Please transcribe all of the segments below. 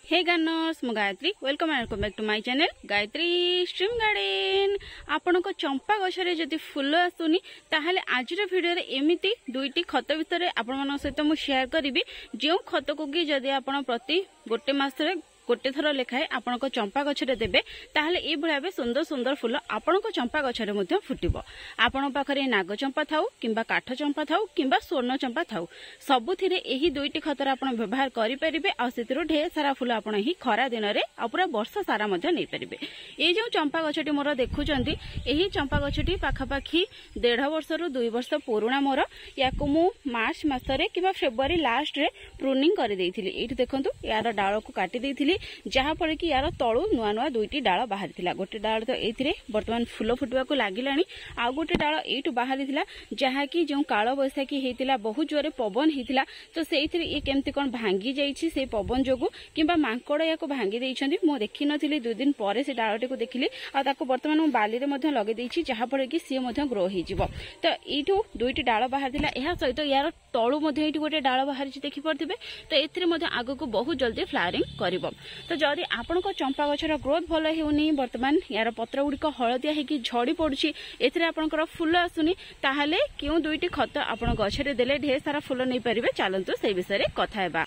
हे gardeners मु Gayatri welcome and welcome back to my channel Gayatri stream garden. आपण को चंपा गछरे जदि फूल आसुनी ताहले आजिर वीडियो रे एमिति दुईटी खत भितर आपण मन सहित मु शेयर करिवि जे खत को कि जदि आपण प्रति गोटे मास रे गोटे थर लेखाए आपण को चंपा गछरे देबे ताहले ए भले सुंदर सुंदर फूल आपण को चंपा गछरे मध्ये फुटिबो। आपण पाखरे नाग चंपा थाउ किंबा काठ चंपा थाउ किंबा स्वर्ण चंपा थाउ सबुथिरे एही दुईटी खतर आपण व्यवहार करि परिबे आ सेतिरो ढेर सारा फूल आपण ही खरा दिन रे आ पूरा वर्ष सारा मध्ये नै परिबे। ए जो चंपा गछटी मोर देखुचंती एही चंपा गछटी पाखापाखी 1.5 वर्ष रु 2 वर्ष पुराणा मोर याको मु मार्च मासरे किंबा फेब्रुआरी लास्ट रे प्रूनिंग करि देइथिली। एठी देखंतु यार डाळ को काटि देइथिली जहाँ फल कि यार तलू नुआ नुआ दुईटी डाल बाहरी गोटे डाल तो ये बर्तमान फूल फुटवा को लगिला आ गोटे डाल यू बाहरी जहाँकि जो काल बैशाखी होता बहुत जोरे पवन होता तो से केमती कौन भांगी जाइए पवन जो कि मांकड़ या भांगी देती मुझे देखी नी 2 दिन पर से डालटी को देखिली बर्तमान बाली लगे जहाँफल कि सी ग्रो हो तो यू दुईटी डाल बाहरी सहित यार तलू गोटे डाल बाहरी देखिपे तो ये आग को बहुत जल्दी फ्लावरिंग कर। तो जदि आपण को चंपा गछर ग्रोथ भल हेउनी बर्तमान यार पत्र गुड़िक हलदिया होगी झड़ी पड़ुछि एथिरे आपनकर फूल आसुनी ताहले केउ दुईटी खत आपण गछरे देले ढेर सारा फूल नै परिबे। चलंतु से विषय रे कथा हेबा।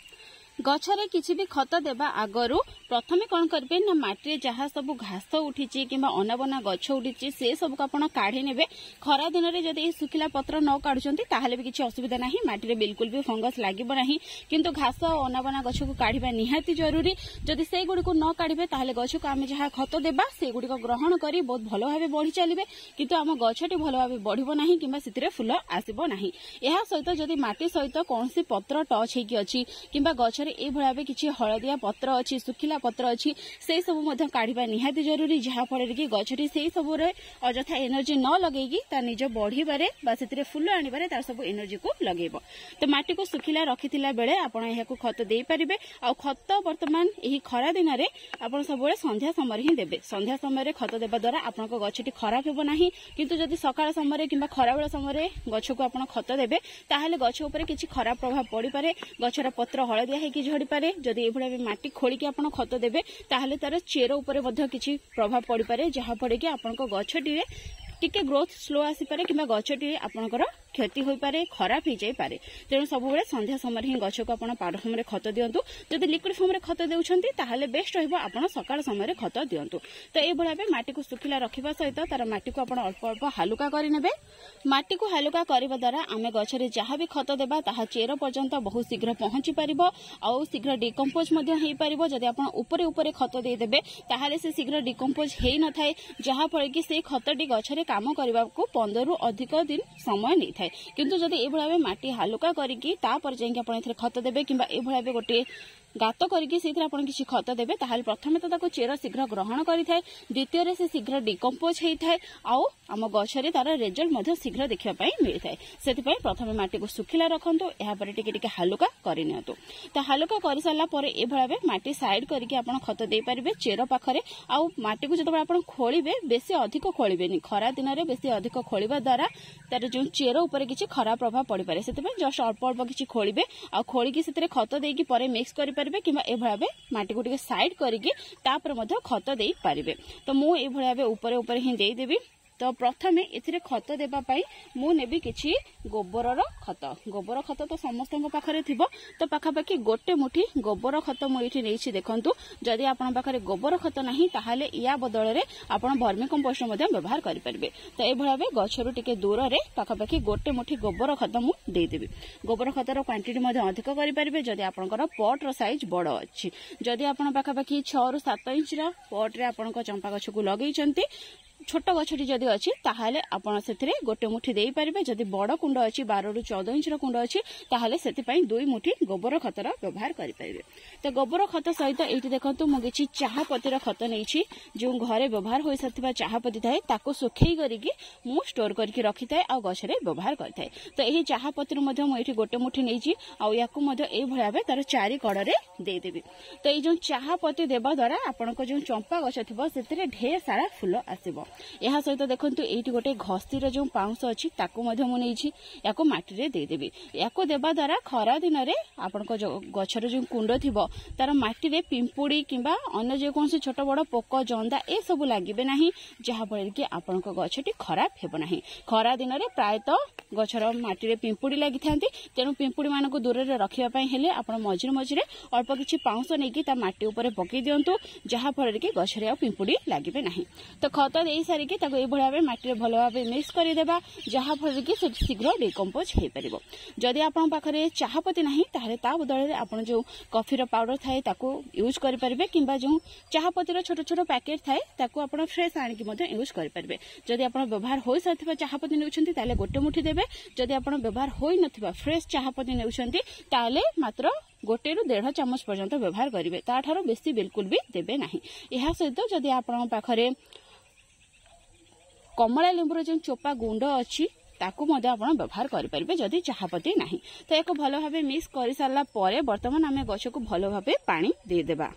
गछरे किछि भी खत देबा आगरु प्रथमे कोन करबे ना माटी जहाँ सब घास उठी कि अनाबना गछ उठी से सब को आपण काढ़ी नेबे। खरा दिन रे जदि सुखिला पत्र न काढुचंती ताहले भी किछि असुविधा नाही, माटी रे बिल्कुल भी फंगस लागिबो नाही, किंतु घास अनाबना गछ को काढिबा निहाती जरूरी। जदि से गुडी को न काढिबे ताहले गछ को आमे जहाँ खत देबा से गुडी को ग्रहण करी बहुत भलो भाबे बढ़ी चलिबे, किंतु आम गछटी भलो भाबे बढ़िबो नाही किंबा सितिरे फूल आसीबो नाही। एहा सहित जदि माटी सहित कोनसी पत्र टच हेकी अछि किंबा गछ ए भाव किसी हलदिया पत्र अच्छी सुखिला पत्र अच्छी से सब काढ़ा निहाती जरूरी, जहाँ फल कि गछटी से सब अजथा एनर्जी न लगेगी तार निज बढ़िबारे बा सेतिरे फूल आनिबारे तार सब एनर्जी को लगेबो। तो माटी को सुखिला रखिथिला बेले आपण एहाकु खत देई परिबे। आ खत वर्तमान एही खरा दिन रे आपण सबले संध्या समय ही देबे। संध्या समय रे खत देबा द्वारा आपण को गछटी खराब हेबो नाही, किंतु जदि सकाळ समय किंबा खराबेळ समय गछ को आपण खत देबे ताहाले गछ ऊपर किछि खराब प्रभाव पड़ी पारे, गछर पत्र हलदिया हेकी झड़ी पारे। जदि एभଳି माटी खोलिकी आपण खत देबे ताहले तार चेर ऊपर मध्ये किछि प्रभाव पड़ी पारे, जहाँ फल कि आपण को गछटी टिके ग्रोथ स्लो आसी पारे किंबा गछटी आपणकर क्षति होई पारे, खराब हो जाई पारे। तेणु सब संध्या समय ही गछ को आपण प्रारंभ में खत दियंतु। जदि लिक्विड समय खत देउछंती ताहले बेस्ट रहइबो आपण सकाळ समय खत दियंतु। तो ए भला माटी को सुखिला रखिबा सहित तार माटी को आपण अल्प अल्प हालुका करि नेबे। माटी को हालुका करबा द्वारा आमे गछरे जहाँ भी खत देबा ताहा चेर पर्यंत बहुत शीघ्र पहुंची परिबो आ शीघ्र डिकम्पोज मध्ये हेई परिबो। जदि आपण ऊपर ऊपर खत दे देबे ताहले से शीघ्र डिकम्पोज हेई न थाए, जहाँ फल कि से खतटी गछरे काम करबा को 15 रु अधिक दिन समय नै थाए। किंतु जदि ए भला माटी हालुका करिकी तापर जाइके आपण एथरे खत देबे किंबा ए भला गोटे गात करिकी सेथरे आपण किछि खत देबे ताहाले प्रथमे तो ताको चेर शीघ्र ग्रहण करिथाय, द्वितीय रे से शीघ्र डिकम्पोज हेइथाय आ आम गछरे तार रिजल्ट मध्ये शीघ्र देखिबा पई मिलिथाय। सेति पई प्रथमे माटी को सुखिला रखंतु, एहा परे टिके टिके हालुका करिनियंतु। तो हालुका करि साला परे ए भला माटी साइड करिकी आपण खत देई परिबे चेर पाखरे। आ माटी को जतबे आपण खोलिबे बेसी अधिक खोलिबेनी, खरा दिन रे बेसी अधिक खोलिबा द्वारा तार जो चेर ऊपर किछि खराब प्रभाव पड़ी पारे। सेति पई जस्ट अल्प अल्प किछि खोलिबे आ खोलिकी सेतिरे खत देइकी परे मिक्स करि परिबे किंबा ए भाबे माटी को टिके साइड करिकी तापर मध्ये खत देई परिबे। तो मु ए भाबे ऊपर ऊपर ही देई देबी। तो प्रथमे एथिरे खत देबा पाई मु नेबी किछि गोबरर खत। गोबर खत तो समस्त पाखरे थिबो, तो पाखापाखि गोटे मुठी गोबर खत मु एठी नेछि देखंतु। जदि आपन पाखरे गोबर खत नाही ताहाले या बदल रे आपन वर्मी कंपोस्ट मध्ये व्यवहार करि परिबे। तो ए भाबे गछरु टिके दूर रे पाखापाखि गोटे मुठी गोबर खत मु देई देबी। गोबर खतर क्वांटिटी मध्ये अधिक करि परिबे जदि आपनकर पॉट रो साइज बड़ अछि। जदि आपन पाखापाखि 6 रु 7 इंच रा पॉट रे आपन को चंपा गछ को लगैचंती, छोट गछटी जदि अछि ताहाले आपण सेथिरे गोटे मुठी देई परिबे। जदि बड़ कुंड अछि 12 रु 14 इंच रो कुंड अछि ताहाले सेति पई 2 मुठी गोबर खतर व्यवहार करि परिबे। तो गोबर खत सहित एठी देखंतु मु किछि चाहा पतिर खत नेछि, जो घरे व्यवहार होई सथिबा चाहा पति थाए ताको सुखेई करिकि मु स्टोर करके रखि थाए आ गछरे व्यवहार करथाए। तो एही चाहा पतिर मध्ये मु एठी गोटे मुठी नेछि आ याकु मध्ये ए भला बे तार चारि कड़रे देई देबी। तो ए जो चाहा पति देबा द्वारा आपण को जो चंपा गछ थिबो सेतिरे ढेर सारा फूल आसीबो। ଏହା ସହିତ ଦେଖନ୍ତୁ ଏଇଠି ଗୋଟେ ଘଷିର ଯେଉଁ ପାଉଁଶ ଅଛି ତାକୁ ମଧ୍ୟ ମୁଁ ନେଇଛି, ୟାକୁ ମାଟିରେ ଦେଇଦେବି। ୟାକୁ ଦେବା ଦ୍ୱାରା ଖରା ଦିନରେ ଆପଣଙ୍କ ଗଛର ଯେଉଁ କୁଣ୍ଡ ଥିବ ତାର ମାଟିରେ ପିମ୍ପୁଡ଼ି କିମ୍ବା ଅନ୍ୟ ଯେକୌଣସି ଛୋଟ ବଡ଼ ପୋକ ଜନ୍ଦା ଏସବୁ ଲାଗିବେ ନାହିଁ, ଯାହାଫଳରେ କି ଆପଣଙ୍କ ଗଛଟି ଖରାପ ହେବ ନାହିଁ। ଖରା ଦିନରେ ପ୍ରାୟତଃ ଗଛର ମାଟିରେ ପିମ୍ପୁଡ଼ି ଲାଗିଥାନ୍ତି, ତେଣୁ ପିମ୍ପୁଡ଼ି ମାନଙ୍କୁ ଦୂରରେ ରଖିବା ପାଇଁ ହେଲେ ଆପଣ ମଝିରେ ମଝିରେ ଅଳ୍ପ କିଛି ପାଉଁଶ ନେଇକି ତା ମାଟି ଉପରେ ପକେଇ ଦିଅନ୍ତୁ, ଯାହାଫଳରେ କି ଗଛରେ ଆଉ ପିମ୍ପୁଡ଼ି ଲାଗିବେ ନାହିଁ। ତ ଖତ ଦେଇ ସାରିକି ତାକୁ ଏଇଭଳି ଭାବେ ମାଟିରେ ଭଲ ଭାବେ ମିକ୍ସ କରିଦେବା, ଯାହାଫଳରେ କି ସେ ଶୀଘ୍ର ଡିକମ୍ପୋଜ ହେଇପାରିବ। ଯଦି ଆପଣଙ୍କ ପାଖରେ ଚାହାପତି ନାହିଁ ତାହେଲେ ତା ବଦଳରେ ଆପଣ ଯେଉଁ କଫିର ପାଉଡର ଥାଏ ତାକୁ ୟୁଜ୍ କରିପାରିବେ, କିମ୍ବା ଯେଉଁ ଚାହାପତିର ଛୋଟ ଛୋଟ ପ୍ୟାକେଟ୍ ଥାଏ ତାକୁ ଆପଣ ଫ୍ରେଶ୍ ଆଣିକି ମଧ୍ୟ ୟୁଜ୍ କରିପାରିବେ। ଯଦି ଆପଣ ବ୍ୟବହାର ହୋଇସାରିଥିବା ଚାହାପତି ନେଉଛନ୍ତି ତାହେଲେ ଗୋଟେ ମୁଠି ଦେବେ। ଯଦି ଆପଣ ବ୍ୟବହାର ହୋଇନଥିବା ଫ୍ରେଶ୍ ଚାହାପତି ନେଉଛନ୍ତି ତାହେଲେ ମାତ୍ର 1 ରୁ 1.5 ଚାମଚ ପର୍ଯ୍ୟନ୍ତ ବ୍ୟବହାର କରିବେ, ତାଠାରୁ ବେଶୀ ବିଲକୁଲ ବି ଦେବେ ନାହିଁ। ଏହା ସହିତ ଯଦି ଆପଣଙ୍କ ପାଖରେ କମଳା ଲେମ୍ବୁର ଯେଉଁ ଚୋପା ଗୁଣ୍ଡ ଅଛି ତାକୁ ମଧ୍ୟ ଆପଣ ବ୍ୟବହାର କରିପାରିବେ ଯଦି ଚାହାପତି ନାହିଁ। ତ ଏକ ଭଲ ଭାବେ ମିକ୍ସ କରିସାରିଲା ପରେ ବର୍ତ୍ତମାନ ଆମେ ଗଛକୁ ଭଲ ଭାବେ ପାଣି ଦେଇଦେବା।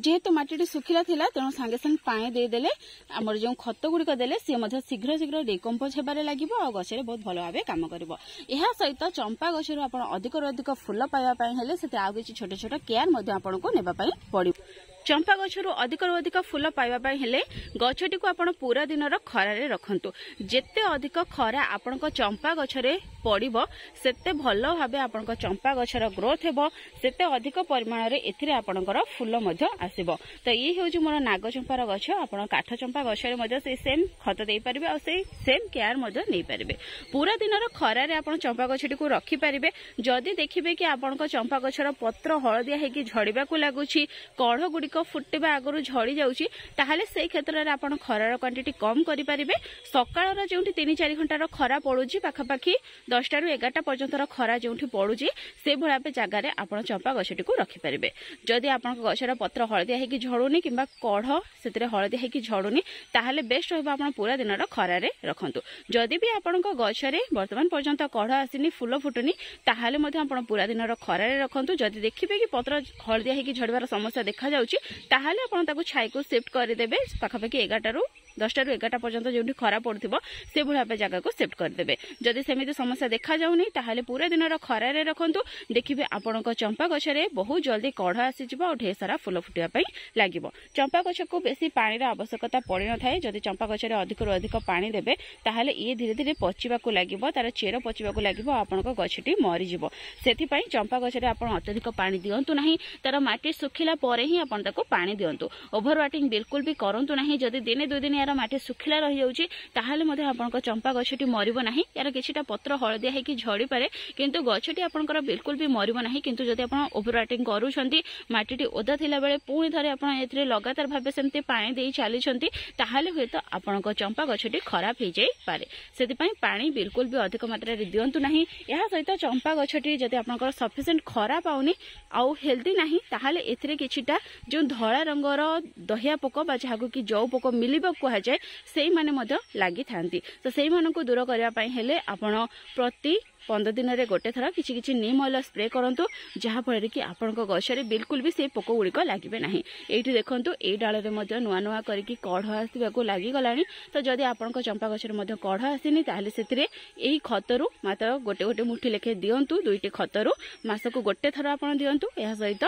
ଯେହେତୁ ମାଟିଟି ଶୁଖିଲା ଥିଲା ତେଣୁ ସାଙ୍ଗେ ସାଙ୍ଗେ ପାଣି ଦେଇଦେଲେ ଆମର ଯେଉଁ ଖତ ଗୁଡ଼ିକ ଦେଲେ ସିଏ ମଧ୍ୟ ଶୀଘ୍ର ଶୀଘ୍ର ଡିକମ୍ପୋଜ ହେବାରେ ଲାଗିବ ଆଉ ଗଛରେ ବହୁତ ଭଲ ଭାବେ କାମ କରିବ। ଏହା ସହିତ ଚମ୍ପା ଗଛରୁ ଆପଣ ଅଧିକରୁ ଅଧିକ ଫୁଲ ପାଇବା ପାଇଁ ହେଲେ ସେଥିରେ ଆଉ କିଛି ଛୋଟ ଛୋଟ କେୟାର ମଧ୍ୟ ଆପଣଙ୍କୁ ନେବା ପାଇଁ ପଡ଼ିବ। ଚମ୍ପା ଗଛରୁ ଅଧିକରୁ ଅଧିକ ଫୁଲ ପାଇବା ପାଇଁ ହେଲେ ଗଛଟିକୁ ଆପଣ ପୁରା ଦିନର ଖରାରେ ରଖନ୍ତୁ। ଯେତେ ଅଧିକ ଖରା ଆପଣଙ୍କ ଚମ୍ପା ଗଛରେ ପଡ଼ିବ ସେତେ ଭଲ ଭାବେ ଆପଣଙ୍କ ଚମ୍ପା ଗଛର ଗ୍ରୋଥ ହେବ, ସେତେ ଅଧିକ ପରିମାଣରେ ଏଥିରେ ଆପଣଙ୍କର ଫୁଲ ମଧ୍ୟ ଆସିବ। ତ ଇଏ ହେଉଛି ମୋର ନାଗଚମ୍ପାର ଗଛ। ଆପଣ କାଠ ଚମ୍ପା ଗଛରେ ମଧ୍ୟ ସେଇ ସେମ୍ ଖତ ଦେଇପାରିବେ ଆଉ ସେଇ ସେମ୍ କେୟାର ମଧ୍ୟ ନେଇପାରିବେ। ପୁରା ଦିନର ଖରାରେ ଆପଣ ଚମ୍ପା ଗଛଟିକୁ ରଖିପାରିବେ। ଯଦି ଦେଖିବେ କି ଆପଣଙ୍କ ଚମ୍ପା ଗଛର ପତ୍ର ହଳଦିଆ ହେଇକି ଝଡ଼ିବାକୁ ଲାଗୁଛି, କଢ଼ ଗୁଡ଼ିକ ଫୁଟିବା ଆଗରୁ ଝଡ଼ି ଯାଉଛି, ତାହେଲେ ସେଇ କ୍ଷେତ୍ରରେ ଆପଣ ଖରାର କ୍ୱାଣ୍ଟିଟି କମ୍ କରିପାରିବେ। ସକାଳର ଯେଉଁଠି 3-4 ଘଣ୍ଟାର ଖରା ପଡ଼ୁଛି, ପାଖାପାଖି 10ଟା ରୁ 11ଟା ପର୍ଯ୍ୟନ୍ତର ଖରା ଯେଉଁଠି ପଡ଼ୁଛି ସେଭଳି ଭାବେ ଜାଗାରେ ଆପଣ ଚମ୍ପା ଗଛଟିକୁ ରଖିପାରିବେ। ଯଦି ଆପଣଙ୍କ ଗଛର ପତ୍ର ହଳଦିଆ ହେଇକି ଝଡ଼ୁନି କିମ୍ବା କଢ଼ ସେଥିରେ ହଳଦିଆ ହେଇକି ଝଡ଼ୁନି ତାହେଲେ ବେଷ୍ଟ ରହିବ ଆପଣ ପୁରା ଦିନର ଖରାରେ ରଖନ୍ତୁ। ଯଦି ବି ଆପଣଙ୍କ ଗଛରେ ବର୍ତ୍ତମାନ ପର୍ଯ୍ୟନ୍ତ କଢ଼ ଆସିନି, ଫୁଲ ଫୁଟୁନି, ତାହେଲେ ମଧ୍ୟ ଆପଣ ପୁରା ଦିନର ଖରାରେ ରଖନ୍ତୁ। ଯଦି ଦେଖିବେ କି ପତ୍ର ହଳଦିଆ ହେଇକି ଝଡ଼ିବାର ସମସ୍ୟା ଦେଖାଯାଉଛି ତାହେଲେ ଆପଣ ତାକୁ ଛାଇକୁ ସିଫ୍ଟ କରିଦେବେ। ପାଖାପାଖି 10ଟା ରୁ 11ଟା ପର୍ଯ୍ୟନ୍ତ ଯେଉଁଠି ଖରା ପଡ଼ୁଥିବ ସେଭଳି ଭାବେ ଜାଗାକୁ ସିଫ୍ଟ କରିଦେବେ। ଯଦି ସେମିତି ସମସ୍ୟା ଦେଖାଯାଉନି ତାହେଲେ ପୁରା ଦିନର ଖରାରେ ରଖନ୍ତୁ। ଦେଖିବେ ଆପଣଙ୍କ ଚମ୍ପା ଗଛରେ ବହୁତ ଜଲ୍ଦି କଢ଼ ଆସିଯିବ ଆଉ ଢେର ସାରା ଫୁଲ ଫୁଟିବା ପାଇଁ ଲାଗିବ। ଚମ୍ପା ଗଛକୁ ବେଶୀ ପାଣିର ଆବଶ୍ୟକତା ପଡ଼ିନଥାଏ। ଯଦି ଚମ୍ପା ଗଛରେ ଅଧିକରୁ ଅଧିକ ପାଣି ଦେବେ ତାହେଲେ ଇଏ ଧୀରେ ଧୀରେ ପଚିବାକୁ ଲାଗିବ, ତାର ଚେର ପଚିବାକୁ ଲାଗିବ ଆଉ ଆପଣଙ୍କ ଗଛଟି ମରିଯିବ। ସେଥିପାଇଁ ଚମ୍ପା ଗଛରେ ଆପଣ ଅତ୍ୟଧିକ ପାଣି ଦିଅନ୍ତୁ ନାହିଁ। ତାର ମାଟି ଶୁଖିଲା ପରେ ହିଁ ଆପଣ ତାକୁ ପାଣି ଦିଅନ୍ତୁ। ଓଭର ୱାଟିଂ ବିଲକୁଲ ବି କରନ୍ତୁ ନାହିଁ। ଯଦି ଦିନେ 2 ଦିନ ୟାର ମାଟି ଶୁଖିଲା ରହିଯାଉଛି ତାହେଲେ ମଧ୍ୟ ଆପଣଙ୍କ ଚମ୍ପା ଗଛଟି ମରିବ ନାହିଁ। ୟାର କିଛିଟା ପତ୍ର ହଳଦିଆ ହେଇକି ଝଡ଼ିପାରେ କିନ୍ତୁ ଗଛଟି ଆପଣଙ୍କର ବିଲକୁଲ ବି ମରିବ ନାହିଁ। କିନ୍ତୁ ଯଦି ଆପଣ ଓଭର ୱାଟିଂ କରୁଛନ୍ତି, ମାଟିଟି ଓଦା ଥିଲାବେଳେ ପୁଣି ଥରେ ଆପଣ ଏଥିରେ ଲଗାତାର ଭାବେ ସେମିତି ପାଣି ଦେଇ ଚାଲିଛନ୍ତି ତାହେଲେ ହୁଏତ ଆପଣଙ୍କ ଚମ୍ପା ଗଛଟି ଖରାପ ହେଇଯାଇପାରେ। ସେଥିପାଇଁ ପାଣି ବିଲକୁଲ ବି ଅଧିକ ମାତ୍ରାରେ ଦିଅନ୍ତୁ ନାହିଁ। ଏହା ସହିତ ଚମ୍ପା ଗଛଟି ଯଦି ଆପଣଙ୍କର ସଫିସିଏଣ୍ଟ ଖରା ପାଉନି ଆଉ ହେଲ୍ଦି ନାହିଁ ତାହେଲେ ଏଥିରେ କିଛିଟା ଯେଉଁ ଧଳା ରଙ୍ଗର ଦହିଆ ପୋକ ବା ଯାହାକୁ କି ଜଉ ପୋକ ମିଲିବଗ କୁହାଯାଏ ସେଇମାନେ ମଧ୍ୟ ଲାଗିଥାନ୍ତି। ତ ସେଇମାନଙ୍କୁ ଦୂର କରିବା ପାଇଁ ହେଲେ ଆପଣ ପ୍ରତି 15 ଦିନରେ ଗୋଟେ ଥର କିଛି କିଛି ନିମ୍ ଅଏଲ ସ୍ପ୍ରେ କରନ୍ତୁ, ଯାହାଫଳରେ କି ଆପଣଙ୍କ ଗଛରେ ବିଲକୁଲ ବି ସେଇ ପୋକ ଗୁଡ଼ିକ ଲାଗିବେ ନାହିଁ। ଏଇଠି ଦେଖନ୍ତୁ ଏଇ ଡାଳରେ ମଧ୍ୟ ନୂଆ ନୂଆ କରିକି କଢ଼ ଆସିବାକୁ ଲାଗିଗଲାଣି। ତ ଯଦି ଆପଣଙ୍କ ଚମ୍ପା ଗଛରେ ମଧ୍ୟ କଢ଼ ଆସିନି ତାହେଲେ ସେଥିରେ ଏହି ଖତରୁ ମାତ୍ର ଗୋଟେ ମୁଠି ଲେଖେ ଦିଅନ୍ତୁ। 2ଟି ଖତରୁ ମାସକୁ ଗୋଟେ ଥର ଆପଣ ଦିଅନ୍ତୁ। ଏହା ସହିତ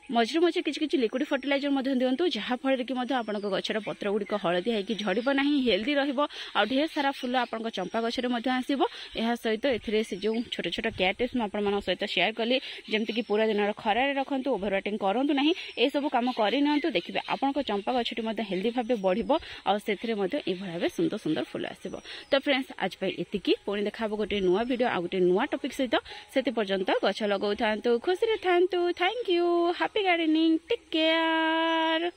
ମଝିରେ ମଝିରେ କିଛି କିଛି ଲିକ୍ୱିଡ ଫର୍ଟିଲାଇଜର ମଧ୍ୟ ଦିଅନ୍ତୁ, ଯାହାଫଳରେ କି ମଧ୍ୟ ଆପଣଙ୍କ ଗଛର ପତ୍ର ଗୁଡ଼ିକ ହଳଦିଆ ହେଇକି ଝଡ଼ିବ ନାହିଁ, ହେଲ୍ଦି ରହିବ ଆଉ ଢେର ସାରା ଫୁଲ ଆପଣଙ୍କ ଚମ୍ପା ଗଛରେ ମଧ୍ୟ ଆସିବ। ଏହା ସହିତ ଏଥିରେ ସେ ଯେଉଁ ଛୋଟ ଛୋଟ କେୟାର ଟିପ୍ସ ମୁଁ ଆପଣମାନଙ୍କ ସହିତ ସେୟାର କଲି, ଯେମିତିକି ପୁରା ଦିନର ଖରାରେ ରଖନ୍ତୁ, ଓଭର ୱାଟିଂ କରନ୍ତୁ ନାହିଁ, ଏସବୁ କାମ କରିନିଅନ୍ତୁ। ଦେଖିବେ ଆପଣଙ୍କ ଚମ୍ପା ଗଛଟି ମଧ୍ୟ ହେଲ୍ଦି ଭାବେ ବଢ଼ିବ ଆଉ ସେଥିରେ ମଧ୍ୟ ଏଭଳି ଭାବେ ସୁନ୍ଦର ସୁନ୍ଦର ଫୁଲ ଆସିବ। ତ ଫ୍ରେଣ୍ଡସ୍ ଆଜି ପାଇଁ ଏତିକି। ପୁଣି ଦେଖାହେବ ଗୋଟେ ନୂଆ ଭିଡ଼ିଓ ଆଉ ଗୋଟେ ନୂଆ ଟପିକ୍ ସହିତ। ସେଥି ପର୍ଯ୍ୟନ୍ତ ଗଛ ଲଗାଉଥାନ୍ତୁ, ଖୁସିରେ ଥାନ୍ତୁ। Thank you. Happy gardening. Take care.